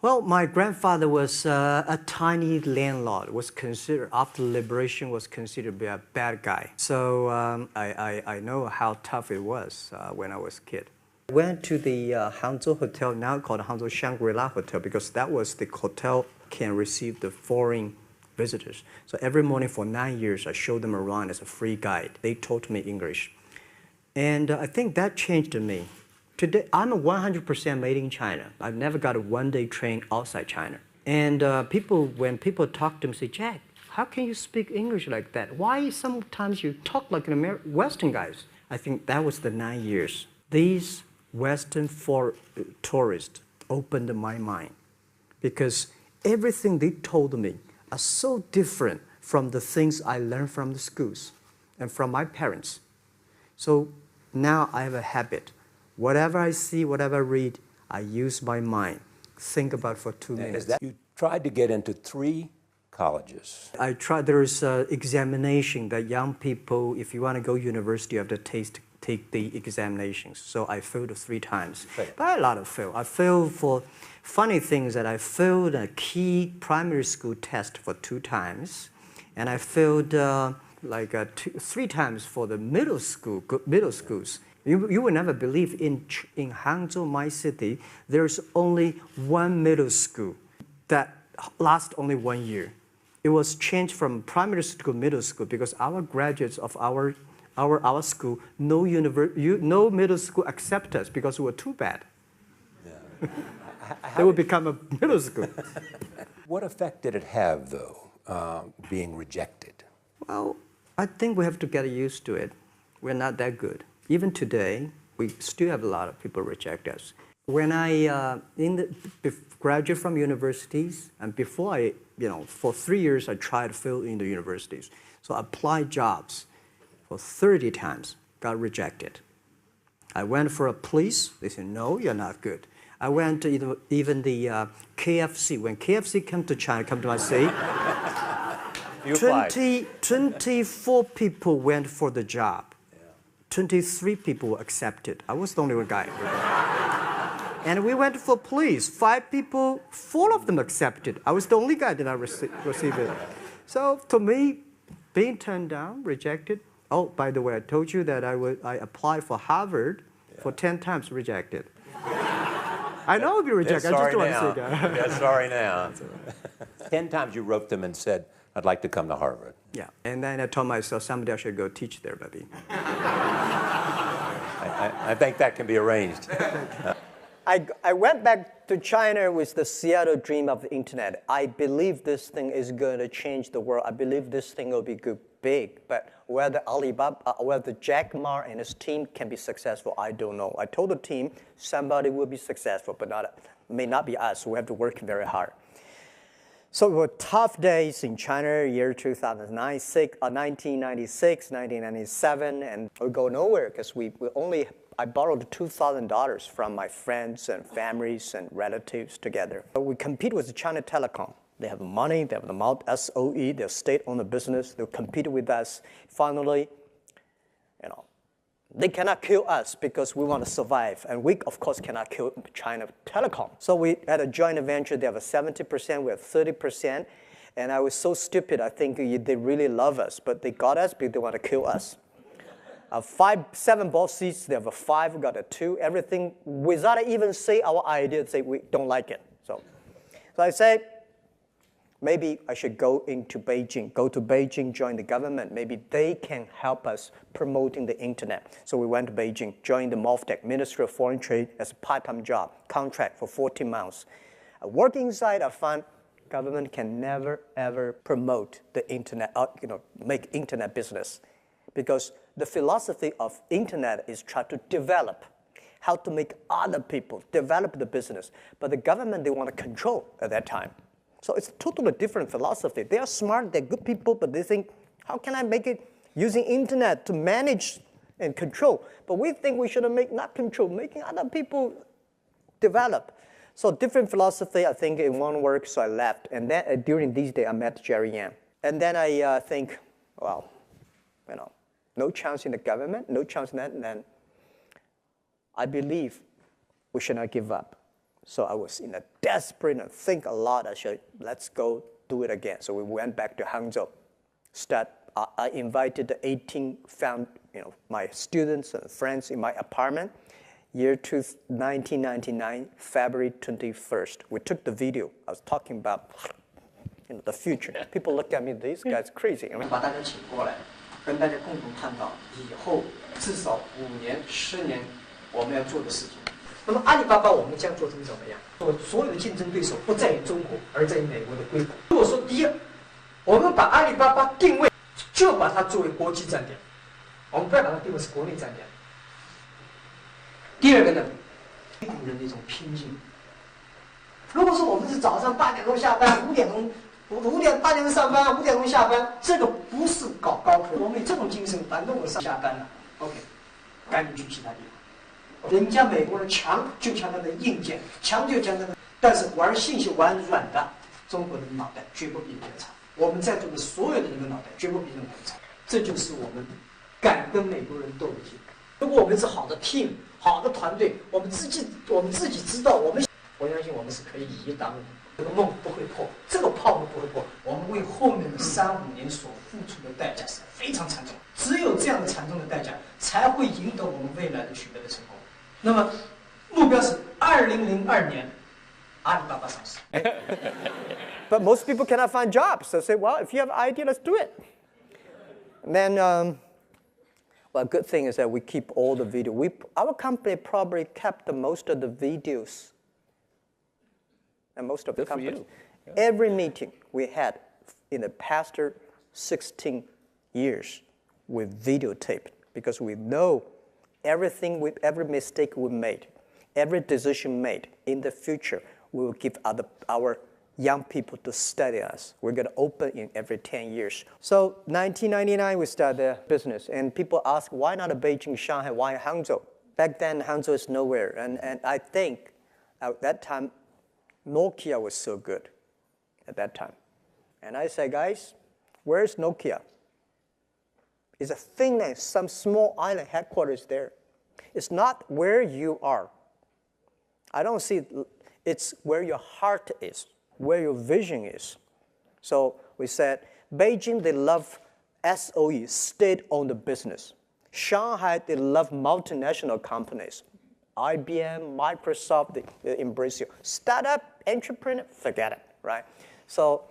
Well, my grandfather was a tiny landlord. Was considered after liberation was considered to be a bad guy. So I know how tough it was when I was a kid. I went to the Hangzhou Hotel, now called Hangzhou Shangri-La Hotel, because that was the hotel can receive the foreign visitors. So every morning for 9 years, I showed them around as a free guide. They taught me English. And I think that changed me. Today, I'm a 100% made in China. I've never got a one-day train outside China. And when people talk to me, say, Jack, how can you speak English like that? Why sometimes you talk like an Western guys? I think that was the 9 years. These Western tourists opened my mind because everything they told me are so different from the things I learned from the schools and from my parents. So now I have a habit. Whatever I see, whatever I read, I use my mind. Think about it for 2 minutes. You tried to get into 3 colleges. I tried. There is an examination that young people, if you want to go to university, you have to take the examinations. So I failed 3 times. Right. But a lot of fail. I failed for funny things that I failed a key primary school test for 2 times. And I failed 3 times for the middle schools. You will never believe in Hangzhou, my city, there's only one middle school that lasts only 1 year. It was changed from primary school to middle school because our graduates of our school, no middle school accept us because we were too bad. Yeah. They would become a middle school. What effect did it have, though, being rejected? Well, I think we have to get used to it. We're not that good. Even today, we still have a lot of people reject us. When I graduate from universities, and before for 3 years, I tried to fill in the universities. So I applied jobs for 30 times, got rejected. I went for a police, they said, no, you're not good. I went to even the KFC. When KFC came to China, come to my city, 24 people went for the job. 23 people were accepted. I was the only one guy. And we went for police. 5 people, 4 of them accepted. I was the only guy that I received it. So to me, being turned down, rejected. Oh, by the way, I told you that I applied for Harvard for 10 times, rejected. I know I'll be rejected. I just don't want to say that. Yeah, sorry now. 10 times you wrote them and said, I'd like to come to Harvard. Yeah, and then I told myself someday I should go teach there, maybe. I think that can be arranged. I went back to China with the Seattle dream of the internet. I believe this thing is going to change the world. I believe this thing will be big. But whether Jack Ma and his team can be successful, I don't know. I told the team somebody will be successful, but may not be us. We have to work very hard. So it were tough days in China, year 1996, 1997, and we go nowhere because I borrowed $2,000 from my friends and families and relatives together. But we compete with China Telecom. They have money, they have the SOE, they're state-owned business, they compete with us. Finally, they cannot kill us because we want to survive. And we, of course, cannot kill China Telecom. So we had a joint venture. They have a 70%, we have 30%. And I was so stupid, I think they really love us. But they got us because they want to kill us. 7 boss seats, they have a 5, we got a 2. Everything, without even say our idea, say we don't like it. So I say, maybe I should go to Beijing, join the government. Maybe they can help us promoting the internet. So we went to Beijing, joined the MOFTEC, Ministry of Foreign Trade, as a part-time job, contract for 14 months. Working inside, I found government can never, ever promote the internet, make internet business. Because the philosophy of internet is try to develop, how to make other people develop the business. But the government, they want to control at that time. So it's a totally different philosophy. They are smart, they're good people, but they think, how can I make it using internet to manage and control? But we think we should not control, making other people develop. So different philosophy, I think it won't work, so I left. And then during these days, I met Jerry Yang. And then I think, well, no chance in the government, no chance in that, and then I believe we should not give up. So I was in a desperate and think a lot. I said, let's go do it again. So we went back to Hangzhou. I invited the 18 my students and friends in my apartment. Year 1999, February 21st. We took the video. I was talking about the future. People look at me, this guy's crazy. 把大家请过来，跟大家共同探讨以后至少5年、10年我们要做的事情。那么阿里巴巴我们将做成怎么样？所有的竞争对手不在于中国，而在于美国的规模。如果说第一，我们把阿里巴巴定位，就把它作为国际站点，我们不要把它定位是国内站点。第二个呢，美国人的一种拼劲。如果说我们是早上8点钟下班，8点钟上班，5点钟下班，这个不是搞高科。我们有这种精神，反正我上下班了 ，OK， 赶紧去其他地方。人家美国人强就强他的硬件，强就强他的，但是玩信息玩软的，中国人的脑袋绝不比人家差。我们在座的所有的人的脑袋绝不比任何人差，这就是我们敢跟美国人斗的劲。如果我们是好的 team， 好的团队，我们自己知道，我相信我们是可以以一当五，这个梦不会破，这个泡沫不会破。我们为后面的3、5年所付出的代价是非常惨重，只有这样的惨重的代价，才会赢得我们未来的取得的成功。那么，目标是2002年，阿里巴巴上市。But most people cannot find jobs. So say, well, if you have an idea, let's do it. And then, well, good thing is that we keep all the video. Our company probably kept the most of the videos. And most of the companies. Yeah. Every meeting we had in the past 16 years, we videotaped because we know every mistake we made, every decision made in the future, we will give our young people to study us. We're going to open in every 10 years. So 1999, we started the business. And people ask, why not Beijing, Shanghai, why Hangzhou? Back then, Hangzhou is nowhere. And I think at that time, Nokia was so good at that time. And I say, guys, where's Nokia? It's a thing that some small island headquarters there. It's not where you are. I don't see it. It's where your heart is, where your vision is. So we said, Beijing, they love SOE, state-owned business. Shanghai, they love multinational companies. IBM, Microsoft, they embrace you. Startup, entrepreneur, forget it, right? So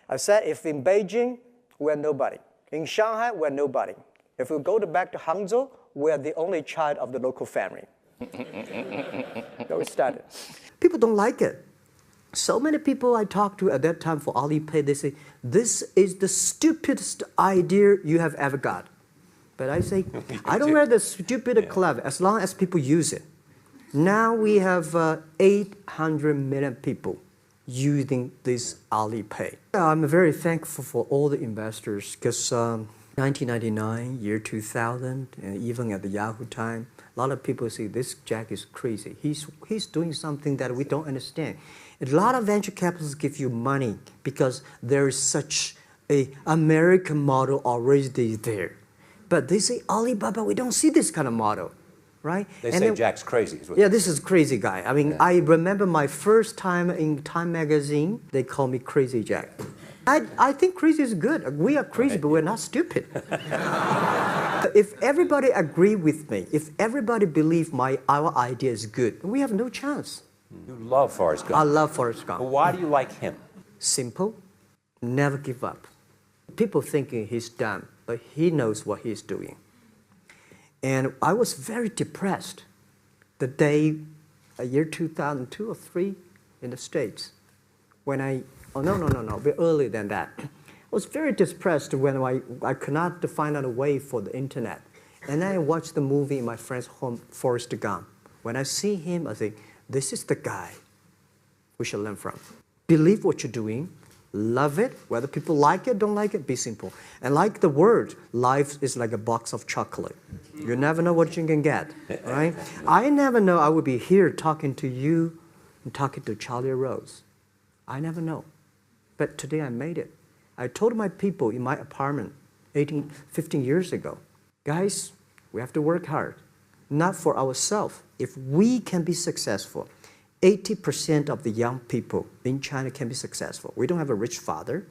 I said, if in Beijing, we're nobody. In Shanghai, we're nobody. If we go back to Hangzhou, we're the only child of the local family. So we started. People don't like it. So many people I talked to at that time for Alipay, they say, this is the stupidest idea you have ever got. But I say, I don't wear the stupid or clever, as long as people use it. Now we have 800 million people using this Alipay. I'm very thankful for all the investors because 1999, year 2000, and even at the Yahoo time, a lot of people say this Jack is crazy. He's doing something that we don't understand. A lot of venture capitalists give you money because there is such an American model already there. But they say, Alibaba, we don't see this kind of model, right? They say Jack's crazy. Yeah, this is crazy guy. I mean, yeah. I remember my first time in Time magazine, they call me Crazy Jack. I think crazy is good. We are crazy, right, but we're not stupid. If everybody agree with me, if everybody believe our idea is good, we have no chance. You love Forrest Gump. I love Forrest Gump. But why do you like him? Simple, never give up. People thinking he's dumb, but he knows what he's doing. And I was very depressed the day, year 2002 or 3 in the States, when no, a bit earlier than that. I was very depressed when I could not find out a way for the internet. And then I watched the movie in my friend's home, Forrest Gump. When I see him, I think, this is the guy we should learn from. Believe what you're doing, love it, whether people like it, don't like it, be simple. And like the word, life is like a box of chocolate. You never know what you can get, right? I never know I would be here talking to you and talking to Charlie Rose. I never know. But today I made it. I told my people in my apartment 15 years ago, guys, we have to work hard, not for ourselves. If we can be successful, 80% of the young people in China can be successful. We don't have a rich father,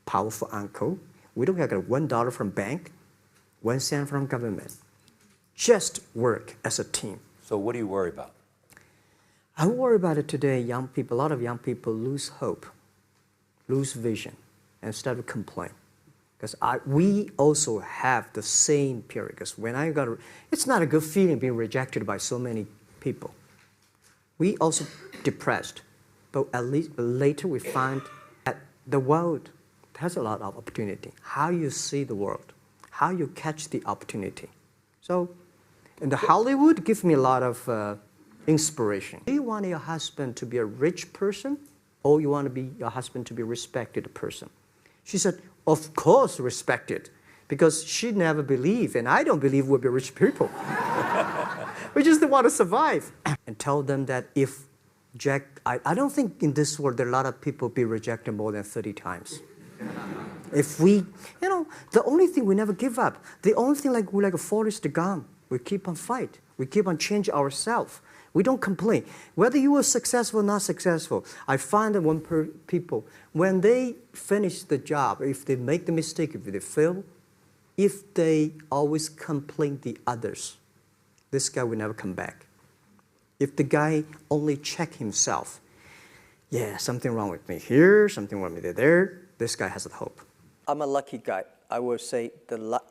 powerful uncle. We don't have $1 from bank, 1 cent from government. Just work as a team. So what do you worry about? I worry about it today. Young people, a lot of young people lose hope, lose vision, and start to complain. Because we also have the same period. Because when it's not a good feeling being rejected by so many people. We also depressed, but at least later we find that the world has a lot of opportunity. How you see the world, how you catch the opportunity. So, in the Hollywood gives me a lot of inspiration. Do you want your husband to be a rich person, or you want your husband to be a respected person? She said, of course respected, because she never believed, and I don't believe we'll be rich people. We just want to survive. And tell them that if Jack, I don't think in this world there are a lot of people be rejected more than 30 times. If we, the only thing we never give up, the only thing we're like a Forrest Gump, we keep on fight. We keep on changing ourselves. We don't complain. Whether you are successful or not successful, I find that people, when they finish the job, if they make the mistake, if they fail, if they always complain the others, this guy will never come back. If the guy only check himself, yeah, something wrong with me here, something wrong with me there, this guy has the hope. I'm a lucky guy. I would say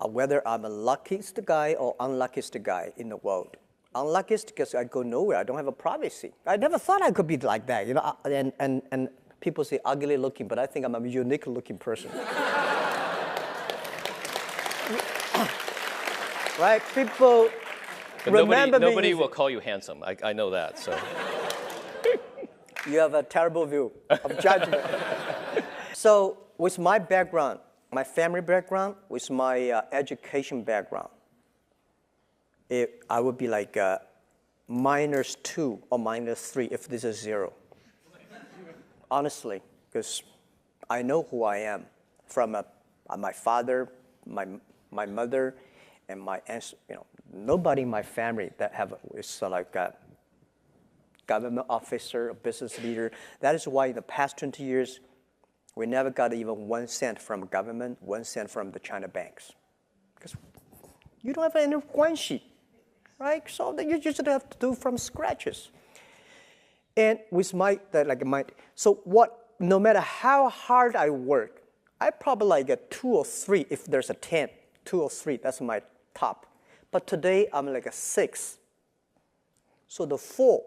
whether I'm the luckiest guy or unluckiest guy in the world. Unluckiest because I go nowhere. I don't have a privacy. I never thought I could be like that. And people say ugly looking, but I think I'm a unique looking person. Right? People but remember me. nobody will call you handsome. I know that. So you have a terrible view of judgment. So with my background, my family background, with my education background, I would be like -2 or -3 if this is 0. Honestly, because I know who I am from my father, my mother, and my aunts. Nobody in my family that is like a government officer, a business leader. That is why in the past 20 years, we never got even 1 cent from government, 1 cent from the China banks. Because you don't have any guanxi, right? So you just have to do from scratches. And with no matter how hard I work, I probably like a 2 or 3 if there's a 10, 2 or 3, that's my top. But today I'm like a 6. So the 4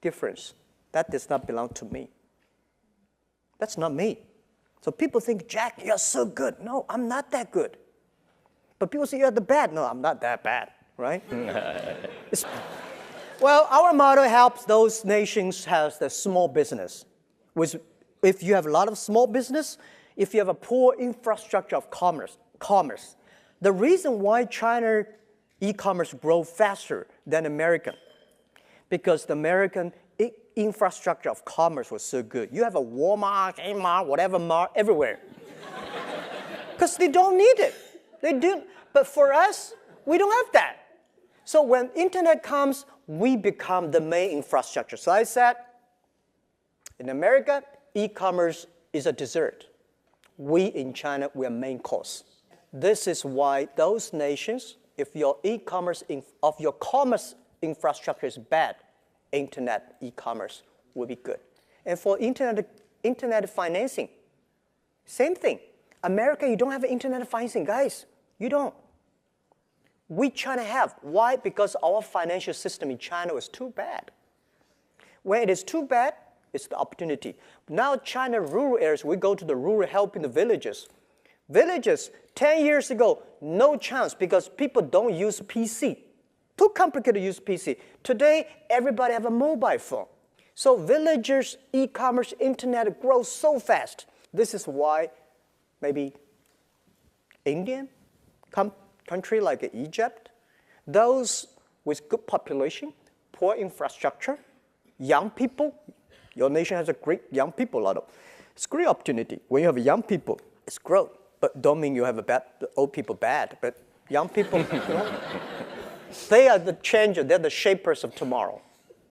difference, that does not belong to me. That's not me. So people think, Jack, you're so good. No, I'm not that good. But people say you're the bad. No, I'm not that bad, right? Well, our motto helps those nations have the small business. If you have a lot of small business, if you have a poor infrastructure of commerce. The reason why China e-commerce grow faster than American, because the American infrastructure of commerce was so good. You have a Walmart, Kmart, whatever mart everywhere. Because they don't need it. They do. But for us, we don't have that. So when internet comes, we become the main infrastructure. So I said, in America, e-commerce is a dessert. We in China, we are main course. This is why those nations, if your your commerce infrastructure is bad, internet e-commerce will be good. And for internet financing, same thing. America, you don't have internet financing, guys. You don't. We China have. Why? Because our financial system in China is too bad. When it is too bad, it's the opportunity. Now China rural areas, we go to the rural helping the villages. Villages, 10 years ago, no chance because people don't use PC. Too complicated to use PC. Today, everybody have a mobile phone. So villagers, e-commerce, internet grows so fast. This is why maybe Indian country like Egypt, those with good population, poor infrastructure, young people. Your nation has a great young people, it's great opportunity. When you have young people, it's growth. But don't mean you have old people bad, but young people, they are the changer, they're the shapers of tomorrow.